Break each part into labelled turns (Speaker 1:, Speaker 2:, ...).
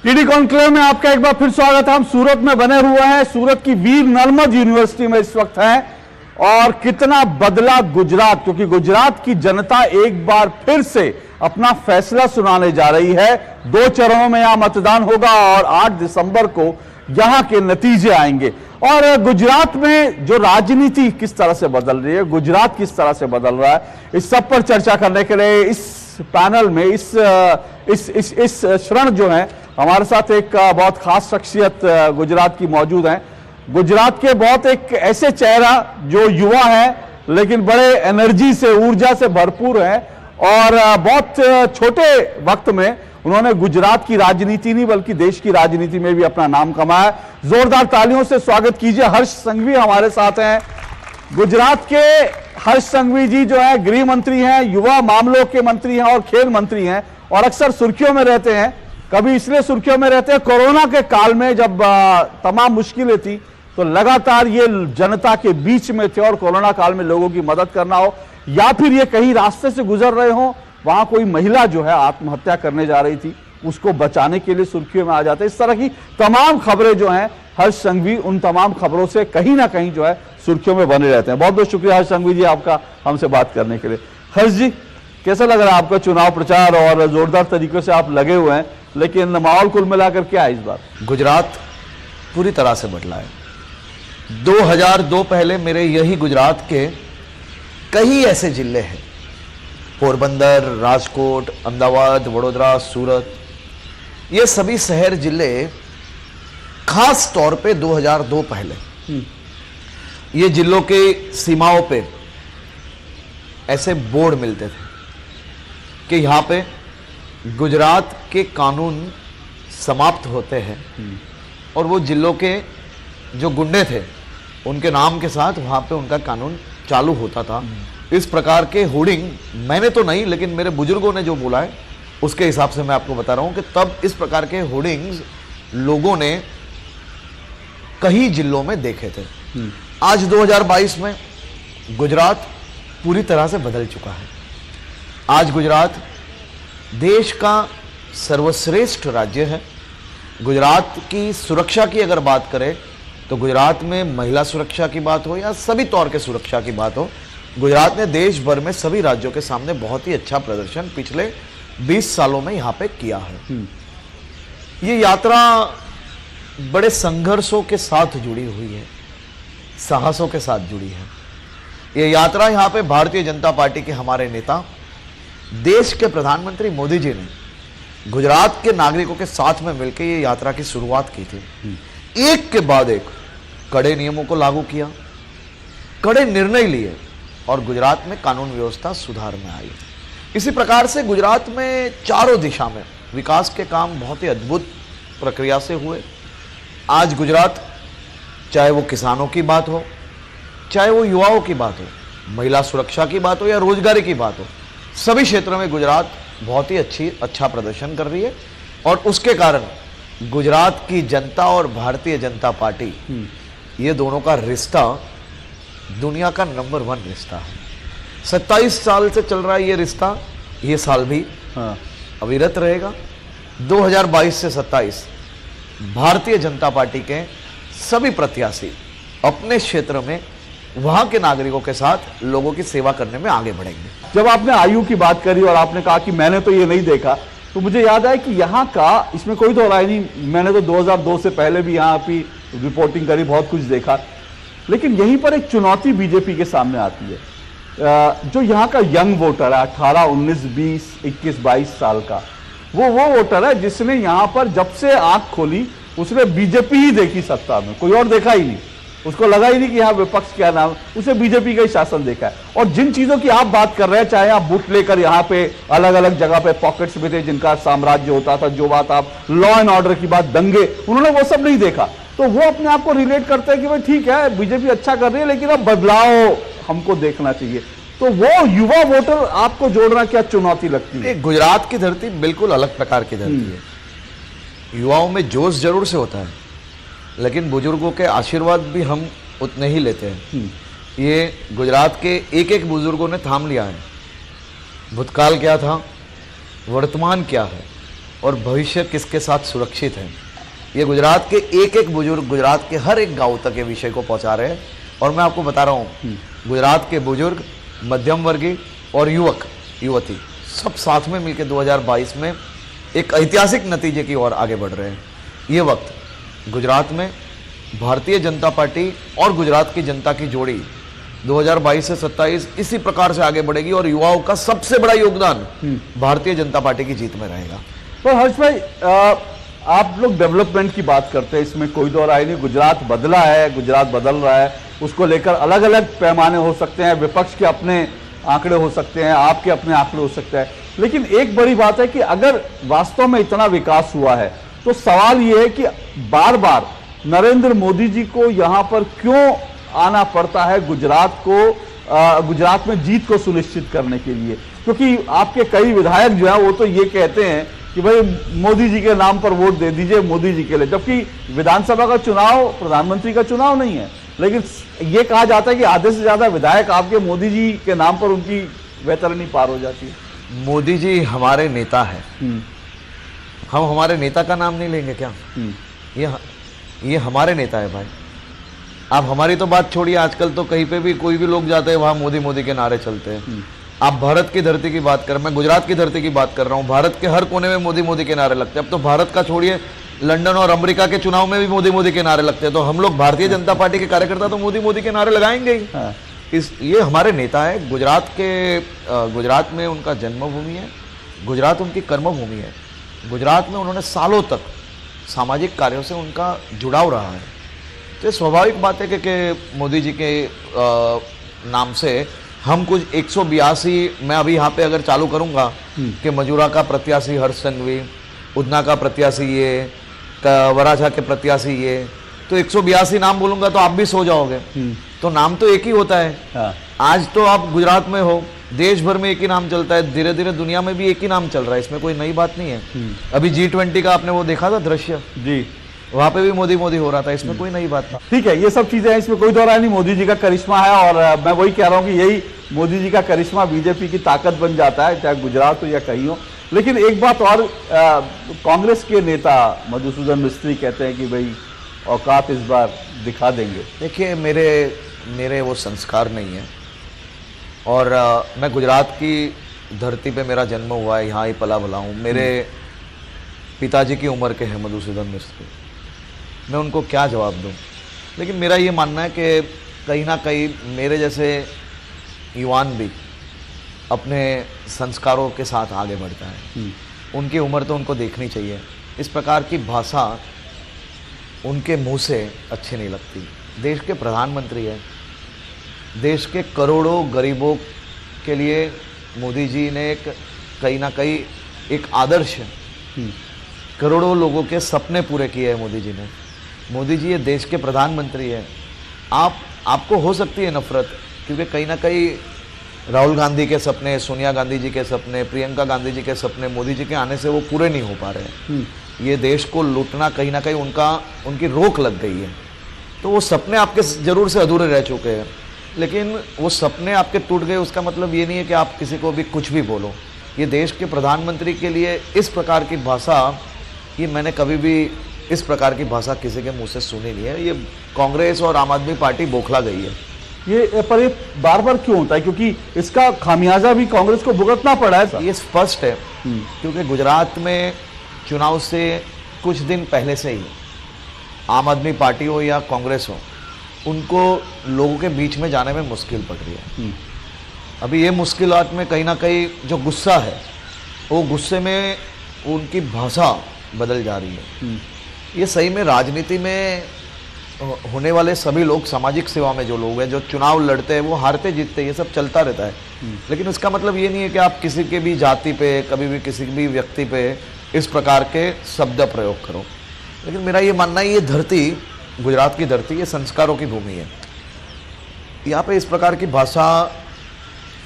Speaker 1: TD conclave में आपका एक बार फिर स्वागत है। हम सूरत में बने हुए हैं। सूरत की वीर नर्मद यूनिवर्सिटी में इस वक्त है और कितना बदला गुजरात, क्योंकि गुजरात की जनता एक बार फिर से अपना फैसला सुनाने जा रही है। 2 चरणों में यहां मतदान होगा और 8 दिसंबर को यहां के नतीजे आएंगे। और गुजरात में जो राजनीति किस तरह से बदल रही है, गुजरात किस तरह से बदल रहा है, इस सब पर चर्चा करने के लिए इस पैनल में इस क्षण जो है हमारे साथ एक बहुत खास शख्सियत गुजरात की मौजूद है। गुजरात के बहुत एक ऐसे चेहरा जो युवा है लेकिन बड़े एनर्जी से, ऊर्जा से भरपूर है और बहुत छोटे वक्त में उन्होंने गुजरात की राजनीति नहीं बल्कि देश की राजनीति में भी अपना नाम कमाया। जोरदार तालियों से स्वागत कीजिए। हर्ष संघवी हमारे साथ हैं। गुजरात के हर्ष संघवी जी जो है गृह मंत्री हैं, युवा मामलों के मंत्री हैं और खेल मंत्री हैं और अक्सर सुर्खियों में रहते हैं। कभी इसलिए सुर्खियों में रहते हैं, कोरोना के काल में जब तमाम मुश्किलें थी तो लगातार ये जनता के बीच में थे और कोरोना काल में लोगों की मदद करना हो या फिर ये कहीं रास्ते से गुजर रहे हो, वहां कोई महिला जो है आत्महत्या करने जा रही थी, उसको बचाने के लिए सुर्खियों में आ जाते। इस तरह की तमाम खबरें जो हैं हर्ष संघवी उन तमाम खबरों से कहीं ना कहीं जो है सुर्खियों में बने रहते हैं। बहुत बहुत शुक्रिया हर्ष संघवी जी आपका हमसे बात करने के लिए। हर्ष जी, कैसा लग रहा है आपका चुनाव प्रचार? और जोरदार तरीके से आप लगे हुए हैं, लेकिन माहौल कुल मिलाकर क्या है इस बार?
Speaker 2: गुजरात पूरी तरह से बदला है। 2002 पहले मेरे यही गुजरात के कई ऐसे जिले हैं, पोरबंदर, राजकोट, अहमदाबाद, वडोदरा, सूरत, ये सभी शहर जिले खास तौर पे 2002 पहले ये जिलों के सीमाओं पे ऐसे बोर्ड मिलते थे कि यहां पे गुजरात के कानून समाप्त होते हैं और वो जिलों के जो गुंडे थे उनके नाम के साथ वहां पे उनका कानून चालू होता था। इस प्रकार के होर्डिंग मैंने तो नहीं, लेकिन मेरे बुजुर्गों ने जो बोला है उसके हिसाब से मैं आपको बता रहा हूं कि तब इस प्रकार के होर्डिंग्स लोगों ने कई जिलों में देखे थे। आज 2022 में गुजरात पूरी तरह से बदल चुका है। आज गुजरात देश का सर्वश्रेष्ठ राज्य है। गुजरात की सुरक्षा की अगर बात करें तो गुजरात में महिला सुरक्षा की बात हो या सभी तौर के सुरक्षा की बात हो, गुजरात ने देश भर में सभी राज्यों के सामने बहुत ही अच्छा प्रदर्शन पिछले 20 सालों में यहाँ पे किया है। ये यात्रा बड़े संघर्षों के साथ जुड़ी हुई है, साहसों के साथ जुड़ी है। ये यात्रा यहाँ पे भारतीय जनता पार्टी के हमारे नेता, देश के प्रधानमंत्री मोदी जी ने गुजरात के नागरिकों के साथ में मिलकर ये यात्रा की शुरुआत की थी। एक के बाद एक कड़े नियमों को लागू किया, कड़े निर्णय लिए और गुजरात में कानून व्यवस्था सुधार में आई। इसी प्रकार से गुजरात में चारों दिशा में विकास के काम बहुत ही अद्भुत प्रक्रिया से हुए। आज गुजरात, चाहे वो किसानों की बात हो, चाहे वो युवाओं की बात हो, महिला सुरक्षा की बात हो या रोजगारी की बात हो, सभी क्षेत्रों में गुजरात बहुत ही अच्छा प्रदर्शन कर रही है। और उसके कारण गुजरात की जनता और भारतीय जनता पार्टी, ये दोनों का रिश्ता दुनिया का नंबर 1 रिश्ता है। 27 साल से चल रहा है ये रिश्ता, ये साल भी अविरत रहेगा। 2022 से 27 भारतीय जनता पार्टी के सभी प्रत्याशी अपने क्षेत्र में वहां के नागरिकों के साथ लोगों की सेवा करने में आगे बढ़ेंगे।
Speaker 1: जब आपने आयु की बात करी और आपने कहा कि मैंने तो ये नहीं देखा, तो मुझे याद है कि यहाँ का, इसमें कोई तो राय नहीं, मैंने तो 2002 से पहले भी यहाँ की रिपोर्टिंग करी, बहुत कुछ देखा, लेकिन यहीं पर एक चुनौती बीजेपी के सामने आती है। जो यहाँ का यंग वोटर है, 18, 19, 20, 21, 22 साल का, वो वोटर है जिसने यहाँ पर जब से आंख खोली उसने बीजेपी ही देखी सत्ता में, कोई और देखा ही नहीं। उसको लगा ही नहीं कि यहाँ विपक्ष क्या नाम, उसे बीजेपी का ही शासन देखा है। और जिन चीजों की आप बात कर रहे हैं, चाहे आप बूथ लेकर यहाँ पे अलग अलग जगह पे पॉकेट्स में थे जिनका साम्राज्य होता था, जो बात आप लॉ एंड ऑर्डर की बात, दंगे, उन्होंने वो सब नहीं देखा। तो वो अपने आप को रिलेट करते हैं कि भाई ठीक है बीजेपी अच्छा कर रही है लेकिन अब बदलाव हमको देखना चाहिए। तो वो युवा वोटर आपको जोड़ना क्या चुनौती लगती है?
Speaker 2: गुजरात की धरती बिल्कुल अलग प्रकार की धरती है। युवाओं में जोश जरूर से होता है, लेकिन बुजुर्गों के आशीर्वाद भी हम उतने ही लेते हैं। ये गुजरात के एक एक बुजुर्गों ने थाम लिया है। भूतकाल क्या था, वर्तमान क्या है, और भविष्य किसके साथ सुरक्षित है। ये गुजरात के एक एक बुजुर्ग, गुजरात के हर एक गांव तक ये विषय को पहुंचा रहे हैं। और मैं आपको बता रहा हूँ, गुजरात के बुजुर्ग, मध्यम वर्गीय और युवक युवती सब साथ में मिलकर 2022 में एक ऐतिहासिक नतीजे की ओर आगे बढ़ रहे हैं। ये वक्त गुजरात में भारतीय जनता पार्टी और गुजरात की जनता की जोड़ी 2022 से 27 इसी प्रकार से आगे बढ़ेगी और युवाओं का सबसे बड़ा योगदान भारतीय जनता पार्टी की जीत में रहेगा।
Speaker 1: तो हर्ष भाई, आप लोग डेवलपमेंट की बात करते हैं, इसमें कोई दो राय नहीं। गुजरात बदला है, गुजरात बदल रहा है, उसको लेकर अलग अलग पैमाने हो सकते हैं, विपक्ष के अपने आंकड़े हो सकते हैं, आपके अपने आंकड़े हो सकते हैं। लेकिन एक बड़ी बात है कि अगर वास्तव में इतना विकास हुआ है तो सवाल यह है कि बार बार नरेंद्र मोदी जी को यहां पर क्यों आना पड़ता है गुजरात में जीत को सुनिश्चित करने के लिए। क्योंकि आपके कई विधायक जो है वो तो ये कहते हैं कि भाई मोदी जी के नाम पर वोट दे दीजिए, मोदी जी के लिए, जबकि विधानसभा का चुनाव प्रधानमंत्री का चुनाव नहीं है। लेकिन ये कहा जाता है कि आधे से ज्यादा विधायक आपके मोदी जी के नाम पर उनकी वैतरणी पार हो जाती है।
Speaker 2: मोदी जी हमारे नेता है, हम हमारे नेता का नाम नहीं लेंगे क्या? ये हमारे नेता है भाई। आप हमारी तो बात छोड़िए, आजकल तो कहीं पे भी कोई भी लोग जाते हैं वहां मोदी मोदी के नारे चलते हैं। आप भारत की धरती की बात कर, मैं गुजरात की धरती की बात कर रहा हूँ, भारत के हर कोने में मोदी मोदी के नारे लगते हैं। अब तो भारत का छोड़िए, लंदन और अमेरिका के चुनाव में भी मोदी मोदी के नारे लगते हैं। तो हम लोग भारतीय जनता पार्टी के कार्यकर्ता तो मोदी मोदी के नारे लगाएंगे ही। ये हमारे नेता है। गुजरात में उनका जन्मभूमि है, गुजरात उनकी कर्मभूमि है। गुजरात में उन्होंने सालों तक सामाजिक कार्यों से उनका जुड़ाव रहा है। तो स्वाभाविक बात है कि मोदी जी के नाम से हम कुछ 182, मैं अभी यहाँ पे अगर चालू करूँगा कि मजूरा का प्रत्याशी हर्ष संघवी, उधना का प्रत्याशी ये, वराछा के प्रत्याशी ये, तो 182 नाम बोलूंगा तो आप भी सो जाओगे। तो नाम तो एक ही होता है।
Speaker 1: हाँ।
Speaker 2: आज तो आप गुजरात में हो, देश भर में एक ही नाम चलता है, धीरे धीरे दुनिया में भी एक ही नाम चल रहा है, इसमें कोई नई बात नहीं है। अभी G20 का आपने वो देखा था दृश्य जी, वहां पे भी मोदी मोदी हो रहा था, इसमें कोई नई बात नहीं।
Speaker 1: ठीक है, ये सब चीजें हैं, इसमें कोई दो राय नहीं, मोदी जी का करिश्मा है। और मैं वही कह रहा हूं कि यही मोदी जी का करिश्मा बीजेपी की ताकत बन जाता है, चाहे गुजरात हो या कहीं हो। लेकिन एक बात और, कांग्रेस के नेता मधुसूदन मिस्त्री कहते हैं कि भाई औकात इस बार दिखा देंगे।
Speaker 2: देखिए, मेरे वो संस्कार नहीं है और मैं गुजरात की धरती पे मेरा जन्म हुआ है, यहाँ ही पला बला हूँ। मेरे पिताजी की उम्र के हैं मधुसूदन मिस्त्री, मैं उनको क्या जवाब दूँ। लेकिन मेरा ये मानना है कि कहीं ना कहीं मेरे जैसे युवान भी अपने संस्कारों के साथ आगे बढ़ता है। उनकी उम्र तो उनको देखनी चाहिए। इस प्रकार की भाषा उनके मुंह से अच्छी नहीं लगती। देश के प्रधानमंत्री हैं, देश के करोड़ों गरीबों के लिए मोदी जी ने कहीं ना कहीं एक आदर्श है। करोड़ों लोगों के सपने पूरे किए हैं मोदी जी ने। मोदी जी ये देश के प्रधानमंत्री हैं। आपको हो सकती है नफरत, क्योंकि कहीं ना कहीं राहुल गांधी के सपने, सोनिया गांधी जी के सपने, प्रियंका गांधी जी के सपने मोदी जी के आने से वो पूरे नहीं हो पा रहे हैं। ये देश को लूटना कहीं ना कहीं उनकी रोक लग गई है। तो वो सपने आपके जरूर से अधूरे रह चुके हैं, लेकिन वो सपने आपके टूट गए उसका मतलब ये नहीं है कि आप किसी को भी कुछ भी बोलो। ये देश के प्रधानमंत्री के लिए इस प्रकार की भाषा, ये मैंने कभी भी इस प्रकार की भाषा किसी के मुंह से सुनी नहीं है। ये कांग्रेस और आम आदमी पार्टी बौखला गई है।
Speaker 1: ये बार बार क्यों होता है? क्योंकि इसका खामियाजा भी कांग्रेस को भुगतना पड़ा है।
Speaker 2: ये स्पष्ट है, क्योंकि गुजरात में चुनाव से कुछ दिन पहले से ही आम आदमी पार्टी हो या कांग्रेस हो, उनको लोगों के बीच में जाने में मुश्किल पड़ रही है। अभी ये मुश्किलात में कहीं ना कहीं जो गुस्सा है, वो गुस्से में उनकी भाषा बदल जा रही है। ये सही में राजनीति में होने वाले सभी लोग, सामाजिक सेवा में जो लोग हैं, जो चुनाव लड़ते हैं, वो हारते जीतते, ये सब चलता रहता है। लेकिन इसका मतलब ये नहीं है कि आप किसी के भी जाति पे, कभी भी किसी भी व्यक्ति पे इस प्रकार के शब्द प्रयोग करो। लेकिन मेरा ये मानना है, ये धरती, गुजरात की धरती, ये संस्कारों की भूमि है। यहाँ पे इस प्रकार की भाषा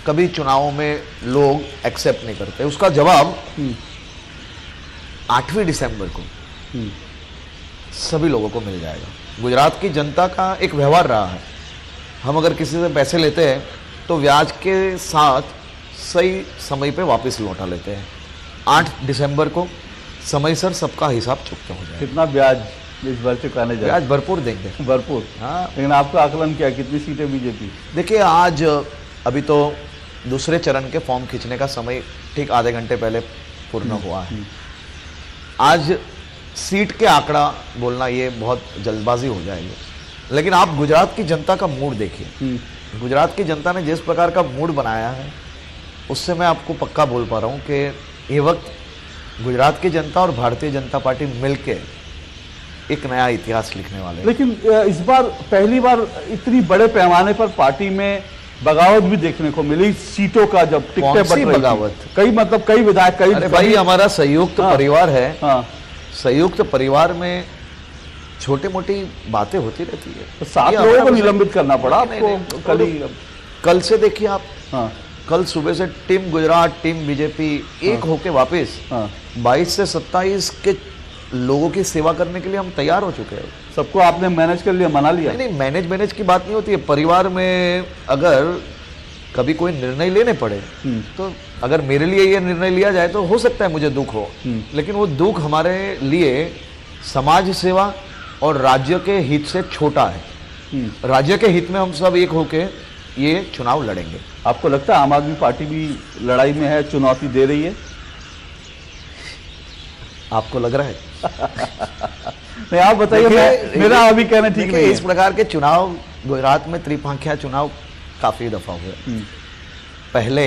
Speaker 2: कभी चुनावों में लोग एक्सेप्ट नहीं करते। उसका जवाब 8वीं दिसंबर को सभी लोगों को मिल जाएगा। गुजरात की जनता का एक व्यवहार रहा है, हम अगर किसी से पैसे लेते हैं तो ब्याज के साथ सही समय पे वापस लौटा लेते हैं। 8 दिसंबर को समयसर सबका हिसाब चुकता हो जाए।
Speaker 1: कितना ब्याज इस बार चुकाने जाए?
Speaker 2: ब्याज भरपूर देंगे।
Speaker 1: भरपूर।
Speaker 2: हाँ,
Speaker 1: लेकिन आपका आकलन क्या है, कितनी सीटें बीजेपी?
Speaker 2: देखिए आज अभी तो दूसरे चरण के फॉर्म खींचने का समय ठीक आधे घंटे पहले पूर्ण हुआ है। आज सीट के आंकड़ा बोलना ये बहुत जल्दबाजी हो जाएगी, लेकिन आप गुजरात की जनता का मूड देखिए। गुजरात की जनता ने जिस प्रकार का मूड बनाया है, उससे मैं आपको पक्का बोल पा रहा हूँ कि ये वक्त गुजरात की जनता और भारतीय जनता पार्टी मिलके एक नया इतिहास लिखने वाले हैं।
Speaker 1: लेकिन इस बार पहली बार इतनी बड़े पैमाने पर पार्टी में बगावत भी देखने को मिली सीटों का, जब टिकटें बट रही थी।
Speaker 2: बगावत?
Speaker 1: कई विधायक, कई
Speaker 2: अरे भाई, हमारा संयुक्त परिवार है।
Speaker 1: हाँ,
Speaker 2: संयुक्त परिवार में छोटी मोटी बातें होती रहती है।
Speaker 1: तो 7 लोगों को निलंबित करना पड़ा आपको
Speaker 2: कल से देखिए आप।
Speaker 1: हाँ,
Speaker 2: कल सुबह से टीम गुजरात, टीम बीजेपी एक होके वापस 22 से 27 के लोगों की सेवा करने के लिए हम तैयार हो चुके हैं।
Speaker 1: सबको आपने मैनेज कर लिया, मना लिया?
Speaker 2: नहीं, मैनेज की बात नहीं होती है। परिवार में अगर कभी कोई निर्णय लेने पड़े तो अगर मेरे लिए ये निर्णय लिया जाए तो हो सकता है मुझे दुख हो, लेकिन वो दुख हमारे लिए समाज सेवा और राज्य के हित से छोटा है। राज्य के हित में हम सब एक होके ये चुनाव लड़ेंगे।
Speaker 1: आपको लगता है आम आदमी पार्टी भी लड़ाई में है, चुनौती दे रही है?
Speaker 2: आपको लग रहा है?
Speaker 1: नहीं, आप बताइए। मेरा अभी कहना ठीक नहीं है।
Speaker 2: इस प्रकार के चुनाव गुजरात में त्रिपांखिया चुनाव काफी दफा हुए। पहले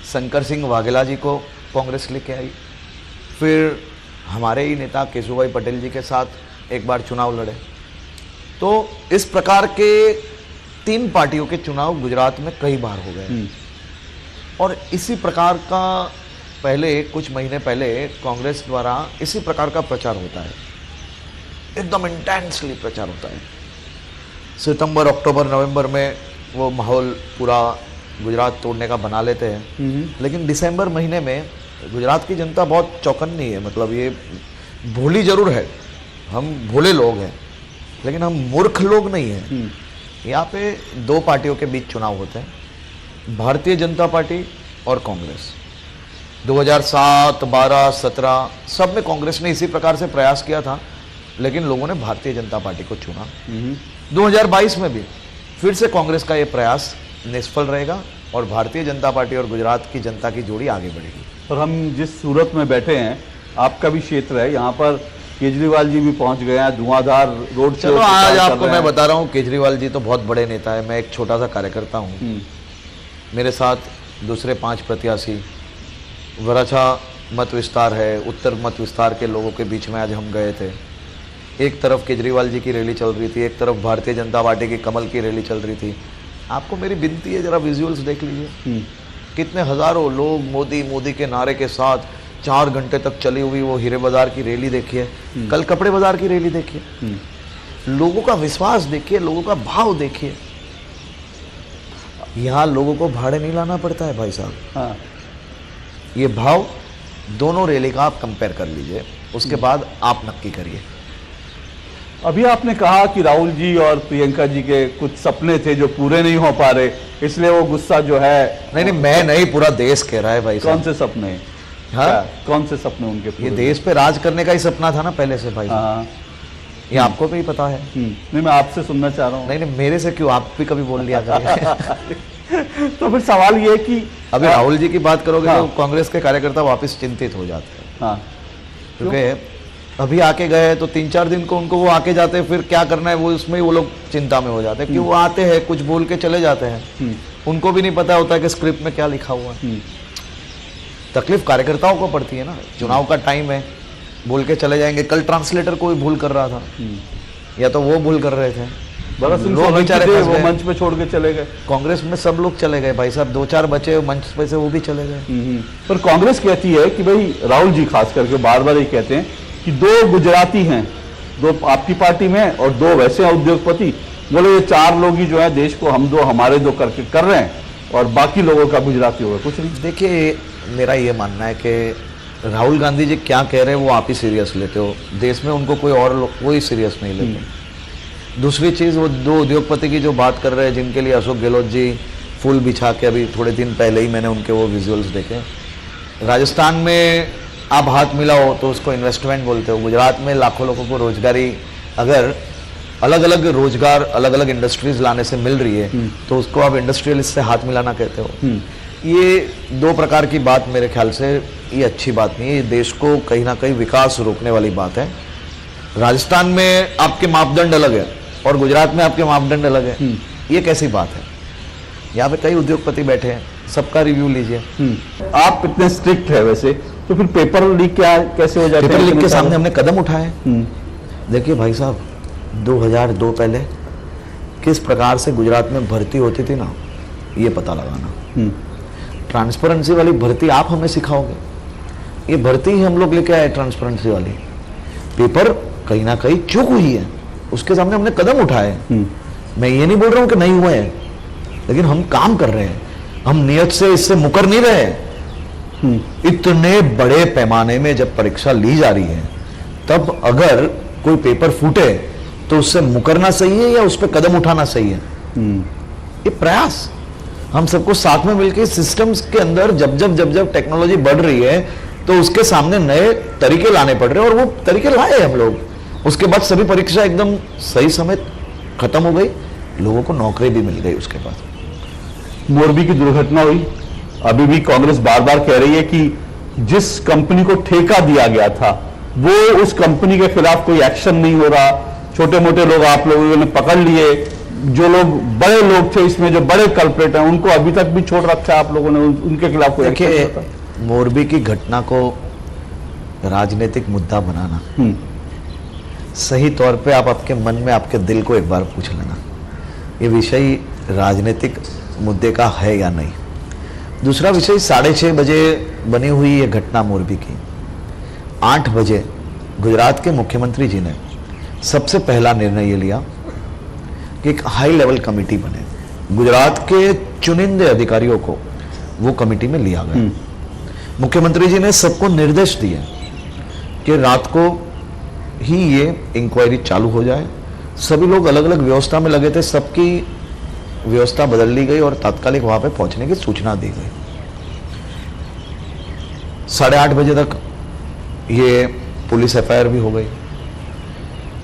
Speaker 2: शंकर सिंह वाघेला जी को कांग्रेस लेके आई, फिर हमारे ही नेता केशुभाई पटेल जी के साथ एक बार चुनाव लड़े। तो इस प्रकार के 3 पार्टियों के चुनाव गुजरात में कई बार हो गए। और इसी प्रकार का पहले कुछ महीने पहले कांग्रेस द्वारा इसी प्रकार का प्रचार होता है, एकदम इंटेंसली प्रचार होता है। सितंबर, अक्टूबर, नवंबर में वो माहौल पूरा गुजरात तोड़ने का बना लेते हैं, लेकिन दिसंबर महीने में गुजरात की जनता बहुत चौकन्नी है। मतलब ये भोली जरूर है, हम भोले लोग हैं, लेकिन हम मूर्ख लोग नहीं हैं। यहाँ पे 2 पार्टियों के बीच चुनाव होते हैं, भारतीय जनता पार्टी और कांग्रेस। 2007, 12, 17 सब में कांग्रेस ने इसी प्रकार से प्रयास किया था, लेकिन लोगों ने भारतीय जनता पार्टी को चुना। 2022 में भी फिर से कांग्रेस का ये प्रयास निष्फल रहेगा और भारतीय जनता पार्टी और गुजरात की जनता की जोड़ी आगे बढ़ेगी।
Speaker 1: और हम जिस सूरत में बैठे हैं, आपका भी क्षेत्र है, यहाँ पर केजरीवाल जी भी पहुंच गए हैं, धुआंधार रोड।
Speaker 2: चलो आज आपको मैं बता रहा हूँ, केजरीवाल जी तो बहुत बड़े नेता है, मैं एक छोटा सा कार्यकर्ता हूँ। मेरे साथ दूसरे 5 प्रत्याशी, वराछा मत विस्तार है, उत्तर मत विस्तार के लोगों के बीच में आज हम गए थे। एक तरफ केजरीवाल जी की रैली चल रही थी, एक तरफ भारतीय जनता पार्टी की कमल की रैली चल रही थी। आपको मेरी विनती है, जरा विजुअल्स देख लीजिए, कितने हजारों लोग मोदी के नारे के साथ 4 घंटे तक चली हुई वो हीरे बाजार की रैली देखिए, कल कपड़े बाजार की रैली देखिए, लोगों का विश्वास देखिए, लोगों का भाव देखिए। यहाँ लोगों को भाड़े नहीं लाना पड़ता है भाई साहब।
Speaker 1: हाँ।
Speaker 2: ये भाव दोनों रैली का आप कंपेयर कर लीजिए, उसके बाद आप नक्की करिए।
Speaker 1: अभी आपने कहा कि राहुल जी और प्रियंका जी के कुछ सपने थे जो पूरे नहीं हो पा रहे, इसलिए वो गुस्सा जो है।
Speaker 2: नहीं, मैं नहीं, पूरा देश कह रहा है भाई साहब।
Speaker 1: कौन से सपने?
Speaker 2: हाँ?
Speaker 1: कौन से सपने उनके पूरे?
Speaker 2: ये देश पे राज करने का ही सपना था ना पहले से भाई।
Speaker 1: हाँ।
Speaker 2: ये आपको भी पता है।
Speaker 1: नहीं, मैं आपसे सुनना चाह रहा हूँ।
Speaker 2: नहीं, मेरे से क्यों, आप भी कभी बोल लिया करिए।
Speaker 1: तो फिर सवाल ये कि
Speaker 2: अभी राहुल जी की बात करोगे तो कांग्रेस के कार्यकर्ता वापस चिंतित हो जाते हैं।
Speaker 1: हाँ।
Speaker 2: क्योंकि अभी आके गए तो 3-4 दिन को उनको वो आके जाते हैं, फिर क्या करना है वो उसमें ही वो लोग चिंता में हो जाते हैं कि वो आते हैं, कुछ बोल के चले जाते हैं, उनको भी नहीं पता होता कि स्क्रिप्ट में क्या लिखा हुआ है। तकलीफ कार्यकर्ताओं को पड़ती है ना, चुनाव का टाइम है, बोल के चले जाएंगे। कल ट्रांसलेटर कोई भूल कर रहा था, या तो वो भूल कर रहे थे,
Speaker 1: लोग बेचारे वो मंच पे छोड़ के चले गए।
Speaker 2: कांग्रेस में सब लोग चले गए भाई साहब, 2-4 बचे मंच पे से, वो भी चले गए।
Speaker 1: पर कांग्रेस कहती है कि भाई, राहुल जी खास करके बार बार ये कहते हैं कि 2 गुजराती हैं, 2 आपकी पार्टी में और 2 वैसे उद्योगपति। बोले ये 4 लोग ही जो है देश को हम 2 हमारे 2 करके कर रहे हैं और बाकी लोगों का गुजराती होगा कुछ नहीं।
Speaker 2: देखिए, मेरा ये मानना है कि राहुल गांधी जी क्या कह रहे हैं वो आप ही सीरियस लेते हो, देश में उनको कोई और कोई सीरियस नहीं लेते। दूसरी चीज़, वो 2 उद्योगपति की जो बात कर रहे हैं, जिनके लिए अशोक गहलोत जी फूल बिछा के, अभी थोड़े दिन पहले ही मैंने उनके वो विजुअल्स देखे। राजस्थान में आप हाथ मिलाओ तो उसको इन्वेस्टमेंट बोलते हो। गुजरात में लाखों लोगों को रोजगारी अगर अलग अलग रोजगार अलग अलग इंडस्ट्रीज लाने से मिल रही है तो उसको आप इंडस्ट्रियलिस्ट से हाथ मिलाना कहते हो। ये दो प्रकार की बात मेरे ख्याल से ये अच्छी बात नहीं है। ये देश को कहीं ना कहीं विकास रोकने वाली बात है। राजस्थान में आपके मापदंड अलग है और गुजरात में आपके मापदंड अलग है। ये कैसी बात है? यहाँ पे कई उद्योगपति बैठे हैं, सबका रिव्यू लीजिए।
Speaker 1: आप इतने स्ट्रिक्ट है वैसे, तो फिर पेपर लीक क्या कैसे हो जाते हैं?
Speaker 2: पेपर लीक के सामने हमने कदम उठाए। देखिए भाई साहब, 2002 पहले किस प्रकार से गुजरात में भर्ती होती थी ना, ये पता लगाना। ट्रांसपेरेंसी वाली भर्ती आप हमें सिखाओगे? ये भर्ती ही हम लोग लेके आए ट्रांसपेरेंसी वाली। पेपर कहीं ना कहीं चूक हुई है, उसके सामने हमने कदम उठाए। मैं ये नहीं बोल रहा हूं कि नहीं हुए हैं, लेकिन हम काम कर रहे हैं। हम नियत से इससे मुकर नहीं रहे। इतने बड़े पैमाने में जब परीक्षा ली जा रही है, तब अगर कोई पेपर फूटे तो उससे मुकरना सही है या उस पर कदम उठाना सही है? ये प्रयास हम सबको साथ में मिलकर सिस्टम्स के अंदर जब जब टेक्नोलॉजी बढ़ रही है तो उसके सामने नए तरीके लाने पड़ रहे हैं, और वो तरीके लाए हम लोग। उसके बाद सभी परीक्षा एकदम सही समय खत्म हो गई, लोगों को नौकरी भी मिल गई उसके बाद।
Speaker 1: मोरबी की दुर्घटना हुई, अभी भी कांग्रेस बार बार कह रही है कि जिस कंपनी को ठेका दिया गया था वो उस कंपनी के खिलाफ कोई एक्शन नहीं हो रहा। छोटे मोटे लोग आप लोगों ने पकड़ लिए, जो लोग बड़े लोग थे इसमें, जो बड़े कल्प्रेट हैं, उनको अभी तक भी छोड़ रखा है आप लोगों ने, उनके खिलाफ कोई एक्शन नहीं होता।
Speaker 2: मोरबी की घटना को राजनीतिक मुद्दा बनाना, सही तौर पे आप आपके मन में आपके दिल को एक बार पूछ लेना, ये विषय राजनीतिक मुद्दे का है या नहीं। दूसरा विषय, 6:30 बजे बनी हुई ये घटना मोरबी की, 8 बजे गुजरात के मुख्यमंत्री जी ने सबसे पहला निर्णय ये लिया कि एक हाई लेवल कमेटी बने। गुजरात के चुनिंदे अधिकारियों को वो कमेटी में लिया गया। मुख्यमंत्री जी ने सबको निर्देश दिए कि रात को ही ये इंक्वायरी चालू हो जाए। सभी लोग अलग अलग व्यवस्था में लगे थे, सबकी व्यवस्था बदल ली गई और तात्कालिक वहां पे पहुंचने की सूचना दी गई। 8:30 बजे तक ये पुलिस एफआईआर भी हो गई।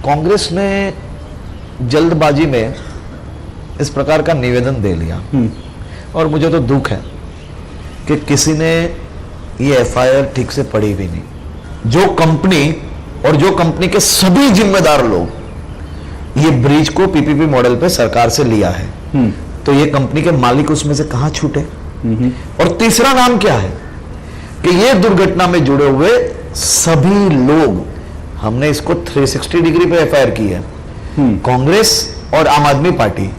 Speaker 2: कांग्रेस ने जल्दबाजी में इस प्रकार का निवेदन दे लिया, और मुझे तो दुख है कि किसी ने ये एफआईआर ठीक से पढ़ी भी नहीं। जो कंपनी और जो कंपनी के सभी जिम्मेदार लोग ये ब्रिज को पीपीपी मॉडल पे सरकार से लिया है, तो ये कंपनी के मालिक उसमें से कहां छूटे? और तीसरा नाम क्या है कि ये दुर्घटना में जुड़े हुए सभी लोग, हमने इसको 360 डिग्री पे एफआईआर की है। कांग्रेस और आम आदमी पार्टी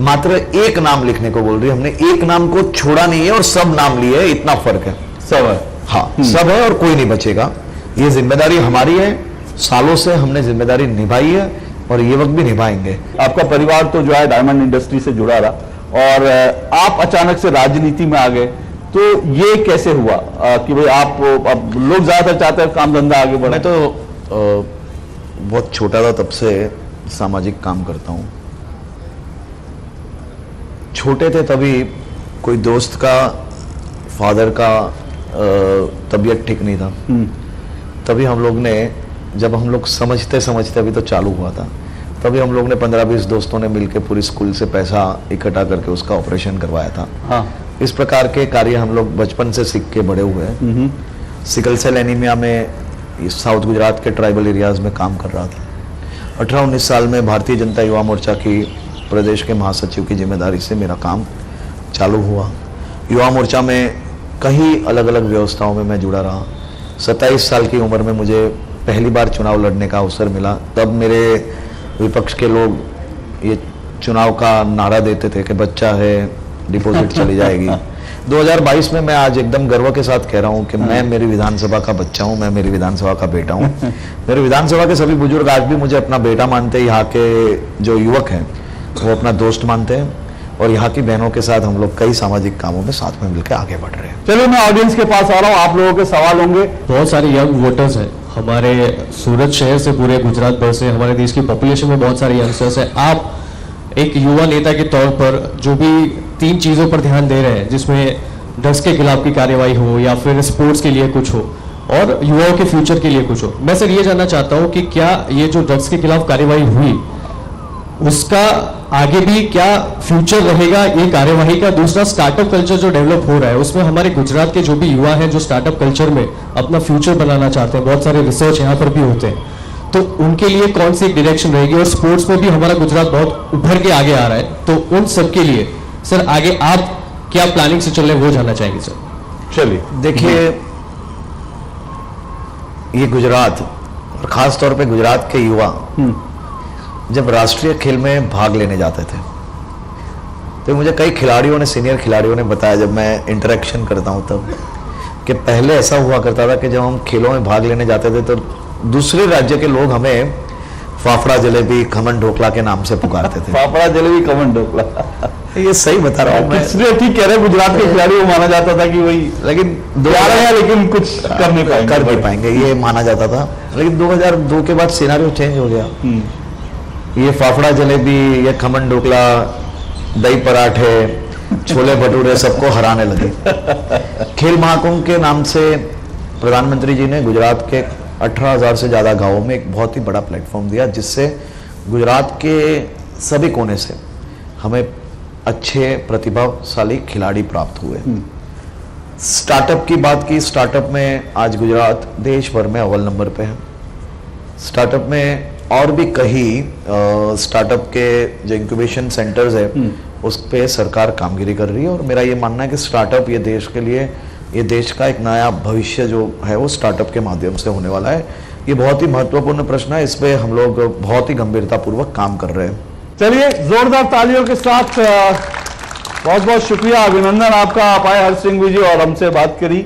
Speaker 2: मात्र एक नाम लिखने को बोल रही है, हमने एक नाम को छोड़ा नहीं है और सब नाम लिए है, इतना फर्क है।
Speaker 1: सब है,
Speaker 2: हाँ सब है और कोई नहीं बचेगा। ये जिम्मेदारी हमारी है, सालों से हमने जिम्मेदारी निभाई है और ये वक्त भी निभाएंगे।
Speaker 1: आपका परिवार तो जो है डायमंड इंडस्ट्री से जुड़ा रहा और आप अचानक से राजनीति में आ गए, तो ये कैसे हुआ कि भाई आप, अब लोग ज्यादातर चाहते हैं काम धंधा आगे बढ़े?
Speaker 2: मैं तो बहुत छोटा था तब से सामाजिक काम करता हूँ। छोटे थे तभी कोई दोस्त का फादर का तबीयत ठीक नहीं था, तभी हम लोग ने, जब हम लोग समझते समझते अभी तो चालू हुआ था, तभी हम लोग ने 15-20 दोस्तों ने मिलकर पूरी स्कूल से पैसा इकट्ठा करके उसका ऑपरेशन करवाया था। हाँ। इस प्रकार के कार्य हम लोग बचपन से सीख के बड़े हुए हैं। सिकल सेल एनीमिया में साउथ गुजरात के ट्राइबल एरियाज में काम कर रहा था। 18-19 साल में भारतीय जनता युवा मोर्चा की प्रदेश के महासचिव की जिम्मेदारी से मेरा काम चालू हुआ। युवा मोर्चा में कई अलग अलग व्यवस्थाओं में मैं जुड़ा रहा। 27 साल की उम्र में मुझे पहली बार चुनाव लड़ने का अवसर मिला। तब मेरे विपक्ष के लोग ये चुनाव का नारा देते थे कि बच्चा है, डिपॉजिट चली जाएगी। 2022 में मैं आज एकदम गर्व के साथ कह रहा हूं कि मैं मेरी विधानसभा का बच्चा हूं, मैं मेरी विधानसभा का बेटा हूं। मेरे विधानसभा के सभी बुजुर्ग आज भी मुझे अपना बेटा मानते हैं। यहाँ के जो युवक हैं वो अपना दोस्त मानते हैं, और यहाँ की बहनों के साथ हम लोग कई सामाजिक कामों में साथ में मिलकर आगे बढ़ रहे हैं।
Speaker 1: चलिए, मैं ऑडियंस के पास आ रहा हूँ, आप लोगों के सवाल होंगे।
Speaker 3: बहुत सारे यंग वोटर्स हैं हमारे सूरत शहर से, पूरे गुजरात भर से। हमारे देश की पॉपुलेशन में बहुत सारे यंगस्टर्स हैं। आप एक युवा नेता के तौर पर जो भी 3 चीज़ों पर ध्यान दे रहे हैं, जिसमें ड्रग्स के खिलाफ की कार्यवाही हो या फिर स्पोर्ट्स के लिए कुछ हो, और युवाओं के फ्यूचर के लिए कुछ हो। मैं सर ये जानना चाहता हूं कि क्या ये जो ड्रग्स के खिलाफ कार्यवाही हुई उसका आगे भी क्या फ्यूचर रहेगा ये कार्यवाही का? दूसरा, स्टार्टअप कल्चर जो डेवलप हो रहा है उसमें हमारे गुजरात के जो भी युवा हैं जो स्टार्टअप कल्चर में अपना फ्यूचर बनाना चाहते हैं, बहुत सारे रिसर्च यहाँ पर भी होते हैं, तो उनके लिए कौन सी डायरेक्शन रहेगी? और स्पोर्ट्स में भी हमारा गुजरात बहुत उभर के आगे आ रहा है, तो उन सब के लिए सर आगे आप क्या प्लानिंग से चल रहे हैं वो जानना चाहेंगे सर।
Speaker 1: चलिए,
Speaker 2: देखिए, ये गुजरात और खास तौर पे गुजरात के युवा जब राष्ट्रीय खेल में भाग लेने जाते थे तो मुझे कई खिलाड़ियों ने, सीनियर खिलाड़ियों ने बताया, जब मैं इंटरेक्शन करता हूं तब, कि पहले ऐसा हुआ करता था कि जब हम खेलों में भाग लेने जाते थे तो दूसरे राज्य के लोग हमें फाफड़ा जलेबी, खमन ढोकला के नाम से पुकारते थे।
Speaker 1: फाफड़ा जलेबी, खमन ढोकला,
Speaker 2: ये सही बता रहा हूँ मैं,
Speaker 1: इसलिए ठीक कह रहे हैं, गुजरात के खिलाड़ी को माना जाता था कि वही
Speaker 2: लेकिन
Speaker 1: आ रहे हैं लेकिन कुछ कर नहीं पाएंगे,
Speaker 2: ये माना जाता था। लेकिन 2002 के बाद सिनेरियो चेंज हो गया। ये फाफड़ा जलेबी, ये खमन ढोकला, दही पराठे, छोले भटूरे सबको हराने लगे। खेल महाकुंभ के नाम से प्रधानमंत्री जी ने गुजरात के 18,000 से ज़्यादा गांवों में एक बहुत ही बड़ा प्लेटफॉर्म दिया, जिससे गुजरात के सभी कोने से हमें अच्छे प्रतिभाशाली खिलाड़ी प्राप्त हुए। स्टार्टअप की बात की, स्टार्टअप में आज गुजरात देश भर में अव्वल नंबर पे है। स्टार्टअप में और भी कई स्टार्टअप के जो इंक्यूबेशन सेंटर्स है उस पे सरकार कामगिरी कर रही है, और मेरा ये मानना है कि स्टार्टअप ये देश के लिए, ये देश का एक नया भविष्य जो है वो स्टार्टअप के माध्यम से होने वाला है। ये बहुत ही महत्वपूर्ण प्रश्न है, इस पे हम लोग बहुत ही गंभीरतापूर्वक काम कर रहे हैं।
Speaker 1: चलिए, जोरदार तालियों के साथ बहुत बहुत शुक्रिया, अभिनंदन आपका, आप आए हर्ष सिंह जी और हमसे बात करी।